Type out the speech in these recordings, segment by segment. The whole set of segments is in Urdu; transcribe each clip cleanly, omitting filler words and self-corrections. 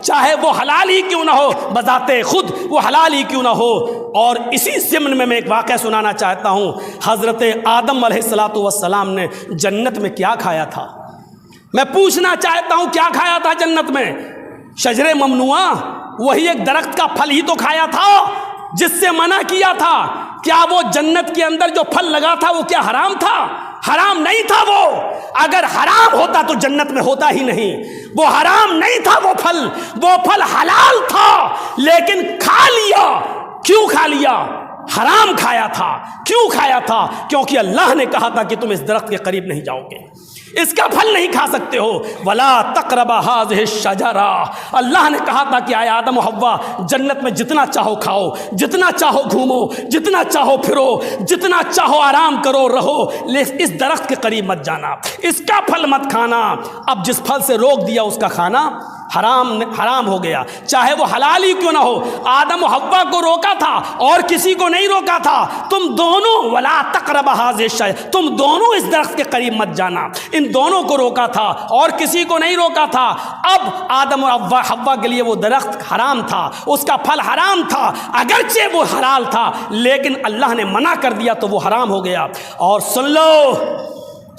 چاہے وہ حلال ہی کیوں نہ ہو، بذات خود وہ حلال ہی کیوں نہ ہو۔ اور اسی ضمن میں ایک واقعہ سنانا چاہتا ہوں۔ حضرت آدم علیہ السلام نے جنت میں کیا کھایا تھا؟ میں پوچھنا چاہتا ہوں کیا کھایا تھا جنت میں؟ شجر ممنوعہ، وہی ایک درخت کا پھل ہی تو کھایا تھا جس سے منع کیا تھا۔ کیا وہ جنت کے اندر جو پھل لگا تھا وہ کیا حرام تھا؟ حرام نہیں تھا وہ۔ اگر حرام ہوتا تو جنت میں ہوتا ہی نہیں۔ وہ حرام نہیں تھا وہ پھل حلال تھا، لیکن کھا لیا۔ کیوں کھا لیا؟ حرام کھایا تھا۔ کیوں کھایا تھا؟ کیونکہ اللہ نے کہا تھا کہ تم اس درخت کے قریب نہیں جاؤ گے، اس کا پھل نہیں کھا سکتے ہو۔ وَلَا تَقْرَبَا هَٰذِهِ الشَّجَرَةَ، اللہ نے کہا تھا کہ آئے آدم و حوا جنت میں جتنا چاہو کھاؤ، جتنا چاہو گھومو، جتنا چاہو پھرو، جتنا چاہو آرام کرو رہو، لیکن اس درخت کے قریب مت جانا، اس کا پھل مت کھانا۔ اب جس پھل سے روک دیا اس کا کھانا حرام ہو گیا، چاہے وہ حلال ہی کیوں نہ ہو۔ آدم و حوا کو روکا تھا اور کسی کو نہیں روکا تھا۔ تم دونوں وَلَا تَقْرَبَا هَٰذِهِ الشَّجَرَةَ، تم دونوں اس درخت کے قریب مت جانا، ان دونوں کو روکا تھا اور کسی کو نہیں روکا تھا۔ اب آدم اور حوا کے لیے وہ درخت حرام تھا، اس کا پھل حرام تھا، اگرچہ وہ حلال تھا لیکن اللہ نے منع کر دیا تو وہ حرام ہو گیا۔ اور سن لو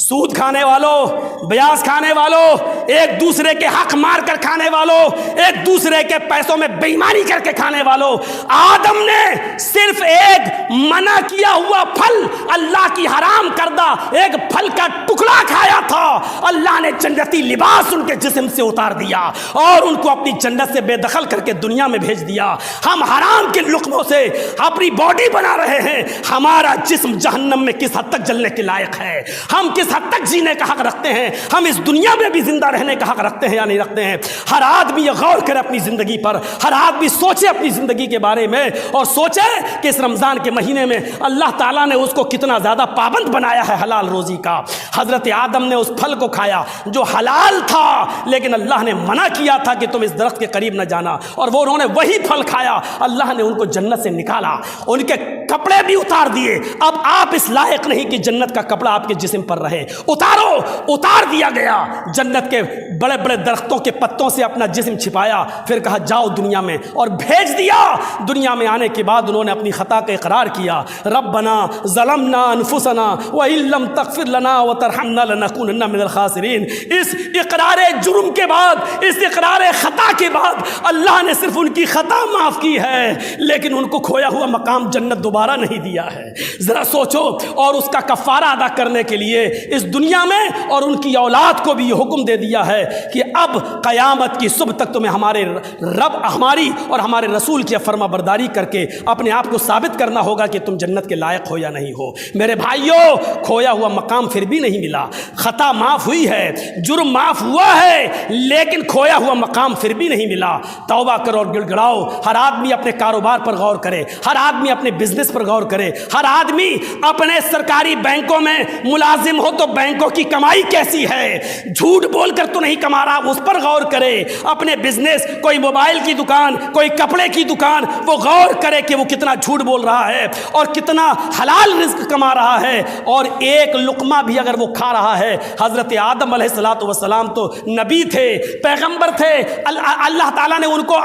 سود کھانے والوں، بیاس کھانے والوں، ایک دوسرے کے حق مار کر کھانے والوں، ایک دوسرے کے پیسوں میں بے ایمانی کر کے کھانے والوں، آدم نے صرف ایک منع کیا ہوا پھل، اللہ کی حرام کردہ ایک پھل کا ٹکڑا کھایا تھا۔ اللہ نے جنتی لباس ان کے جسم سے اتار دیا اور ان کو اپنی جنت سے بے دخل کر کے دنیا میں بھیج دیا۔ ہم حرام کے لقموں سے اپنی باڈی بنا رہے ہیں۔ ہمارا جسم جہنم میں کس حد تک جلنے کے لائق ہے، ہم کس حد تک جینے کا حق رکھتے ہیں، ہم اس دنیا میں بھی زندہ رہنے کا حق رکھتے ہیں یا نہیں رکھتے ہیں۔ ہر آدمی یہ غور کرے اپنی زندگی پر، ہر آدمی سوچے اپنی زندگی کے بارے میں، اور سوچے کہ اس رمضان کے مہینے میں اللہ تعالیٰ نے اس کو کتنا زیادہ پابند بنایا ہے حلال روزی کا۔ حضرت آدم نے اس پھل کو کھایا جو حلال تھا، لیکن اللہ نے منع کیا تھا کہ تم اس درخت کے قریب نہ جانا، اور وہ انہوں نے وہی پھل کھایا۔ اللہ نے ان کو جنت سے نکالا، ان کے کپڑے بھی اتار دیے۔ اب آپ اس لائق نہیں کہ جنت کا کپڑا آپ کے جسم پر رہے، اتار دیا گیا۔ جنت کے بڑے بڑے درختوں کے پتوں سے اپنا جسم چھپایا، پھر کہا جاؤ دنیا میں، اور بھیج دیا۔ دنیا میں آنے کے بعد انہوں نے اپنی خطا کا اقرار کیا، ربنا ظلمنا انفسنا وان لم تغفر لنا وترحمنا لنکونن من الخاسرین۔ اس اقرار جرم کے بعد، اس اقرار خطا کے بعد اللہ نے صرف ان کی خطا معاف کی ہے، لیکن ان کو کھویا ہوا مقام جنت دوبارہ نہیں دیا ہے۔ ذرا سوچو، اور اس کا کفارہ ادا کرنے کے لیے اس دنیا میں اور ان کی اولاد کو بھی یہ حکم دے دیا ہے کہ اب قیامت کی صبح تک تمہیں ہمارے رب، ہماری اور ہمارے رسول کی فرما برداری کر کے اپنے آپ کو ثابت کرنا ہوگا کہ تم جنت کے لائق ہو یا نہیں ہو۔ میرے بھائیوں، کھویا ہوا مقام پھر بھی نہیں ملا، خطا معاف ہوئی ہے، جرم معاف ہوا ہے، لیکن کھویا ہوا مقام پھر بھی نہیں ملا۔ توبہ کرو اور گڑ گڑاؤ۔ ہر آدمی اپنے کاروبار پر غور کرے، ہر آدمی اپنے بزنس پر غور کرے، ہر آدمی اپنے سرکاری بینکوں میں ملازم ہو تو بینکوں کی کمائی کیسی ہے، جھوٹ بول کر تو نہیں کما رہا، اس پر غور کرے۔ اپنے بزنس، کوئی موبائل کی دکان، کوئی کپڑے کی دکان، وہ غور کرے کہ وہ کتنا جھوٹ بول رہا ہے اور کتنا حلال رزق کما رہا ہے، اور ایک لقمہ بھی اگر وہ کھا رہا ہے۔ حضرت آدم علیہ السلام تو نبی تھے، پیغمبر تھے، اللہ تعالیٰ نے ان کو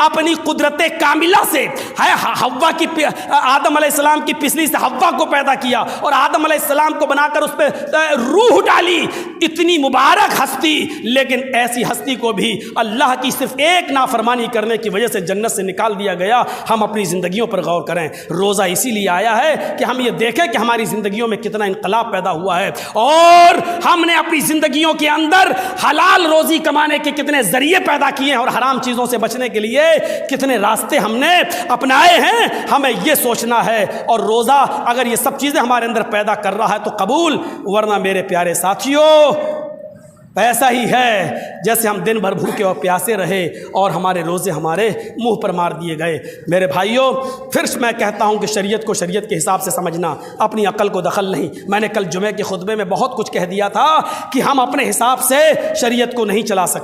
اپنی قدرت کاملہ سے حوا کی، آدم علیہ السلام کی پسلی سے حوا کو پیدا کیا اور آدم علیہ السلام کو بنا کر اس پہ روح ڈالی۔ اتنی مبارک ہستی، لیکن ایسی ہستی کو بھی اللہ کی صرف ایک نافرمانی کرنے کی وجہ سے جنت سے نکال دیا گیا۔ ہم اپنی زندگیوں پر غور کریں۔ روزہ اسی لیے آیا ہے کہ ہم یہ دیکھیں کہ ہماری زندگیوں میں کتنا انقلاب پیدا ہوا ہے، اور ہم نے اپنی زندگیوں کے اندر حلال روزی کمانے کے کتنے ذریعے پیدا کیے ہیں، اور حرام چیزوں سے بچنے کے لیے کتنے راستے ہم نے اپنائے ہیں۔ ہمیں یہ سوچنا ہے، اور روزہ اگر یہ سب چیزیں ہمارے اندر پیدا کر رہا ہے تو قبول، ورنہ میرے پیارے ساتھیوں ایسا ہی ہے جیسے ہم دن بھر بھوکے اور پیاسے رہے اور ہمارے روزے ہمارے منہ پر مار دیے گئے۔ میرے بھائیوں، پھر میں کہتا ہوں کہ شریعت کو شریعت کے حساب سے سمجھنا، اپنی عقل کو دخل نہیں۔ میں نے کل جمعے کے خطبے میں بہت کچھ کہہ دیا تھا کہ ہم اپنے حساب سے شریعت کو نہیں چلا سکتے۔